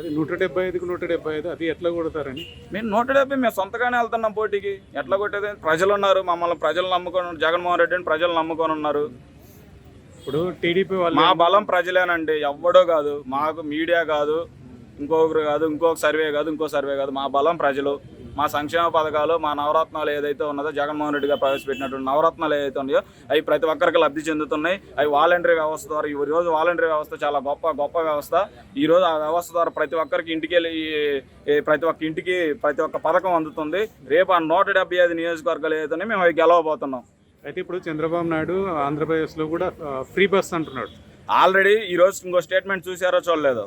అది 175కి 175 అది ఎట్లా కొడతారని. మేము 170 మేము సొంతగానే వెళ్తున్నాం పోటీకి. ఎట్లా కొట్టేది? ప్రజలు ఉన్నారు, మమ్మల్ని ప్రజలు నమ్ముకొని ఉన్నారు. జగన్మోహన్ రెడ్డిని ప్రజలు నమ్ముకొని ఉన్నారు. ఇప్పుడు టీడీపీ వాళ్ళు మా బలం ప్రజలేనండి, ఎవ్వడో కాదు. మాకు మీడియా కాదు, ఇంకొకరు కాదు, ఇంకొక సర్వే కాదు, ఇంకో సర్వే కాదు. మా బలం ప్రజలు. మా సంక్షేమ పథకాలు, మా నవరత్నాలు ఏదైతే ఉన్నదో జగన్మోహన్ రెడ్డి గారు ప్రవేశపెట్టినటువంటి నవరత్నాలు ఏదైతే ఉన్నాయో అవి ప్రతి ఒక్కరికి లబ్ధి చెందుతున్నాయి. అవి వాలంటరీ వ్యవస్థ ద్వారా, ఈరోజు వాలంటరీ వ్యవస్థ చాలా గొప్ప వ్యవస్థ. ఈరోజు ఆ వ్యవస్థ ద్వారా ప్రతి ఒక్కరికి ఇంటికి వెళ్ళి ప్రతి ఒక్క ఇంటికి ప్రతి ఒక్క పథకం అందుతుంది. రేపు ఆ 175 నియోజకవర్గాలు ఏదైతే మేము అవి గెలవబోతున్నాం. అయితే ఇప్పుడు చంద్రబాబు నాయుడు ఆంధ్రప్రదేశ్లో కూడా ఫ్రీ బస్ అంటున్నాడు. ఆల్రెడీ ఈరోజు ఇంకో స్టేట్మెంట్ చూసారో చూడలేదు,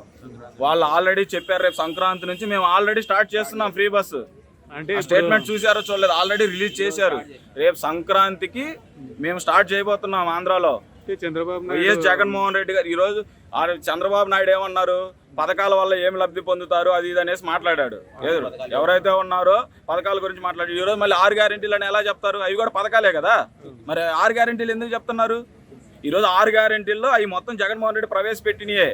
వాళ్ళు ఆల్రెడీ చెప్పారు రేపు సంక్రాంతి నుంచి మేము ఆల్రెడీ స్టార్ట్ చేస్తున్నాం ఫ్రీ బస్సు. అంటే స్టేట్మెంట్ చూసారో చూడలేదు, ఆల్రెడీ రిలీజ్ చేశారు. రేపు సంక్రాంతికి మేము స్టార్ట్ చేయబోతున్నాం ఆంధ్రాలో. చంద్రబాబు వైఎస్ నాయుడు జగన్మోహన్ రెడ్డి గారు ఈరోజు చంద్రబాబు నాయుడు ఏమన్నారు, పథకాల వల్ల ఏమి లబ్ధి పొందుతారు అది ఇది అనేసి మాట్లాడాడు. ఎవరైతే ఉన్నారో పథకాల గురించి మాట్లాడారు. ఈరోజు మళ్ళీ 6 గ్యారెంటీలు అని ఎలా చెప్తారు? అవి కూడా పథకాలే కదా. మరి 6 గ్యారెంటీలు ఎందుకు చెప్తున్నారు? ఈరోజు 6 గ్యారెంటీల్లో అవి మొత్తం జగన్మోహన్ రెడ్డి ప్రవేశపెట్టినాయే.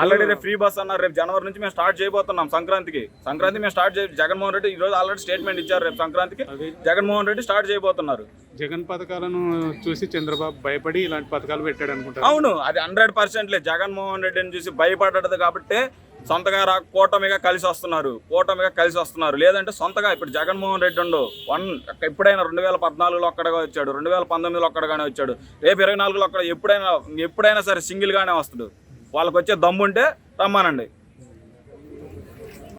ఆల్రెడీ రేపు ఫ్రీ బస్ అన్నారు. రేపు జనవరి నుంచి మేము స్టార్ట్ చేయబోతున్నాం. సంక్రాంతి మేము స్టార్ట్ జగన్మోహన్ రెడ్డి ఈరోజు ఆల్రెడీ స్టేట్మెంట్ ఇచ్చారు. రేపు సంక్రాంతికి జగన్మోహన్ రెడ్డి స్టార్ట్ చేయబోతున్నారు. జగన్ పథకాలను చూసి చంద్రబాబు భయపడి ఇలాంటి పథకాలు పెట్టాడు అనుకుంటారు. అవును, అది 100% జగన్మోహన్ రెడ్డిని చూసి భయపడ్డది కాబట్టి సొంతగా కూటమిగా కలిసి వస్తున్నారు. లేదంటే సొంతగా ఇప్పుడు జగన్మోహన్ రెడ్డి ఎప్పుడైనా 2014లో ఒక్కడగా వచ్చాడు, 2019లో ఒక్కడగానే వచ్చాడు, రేపు 24లో ఒక్కడ ఎప్పుడైనా సరే సింగిల్గానే వస్తాడు. వాళ్ళకి వచ్చే దమ్ముంటే రమ్మానండి.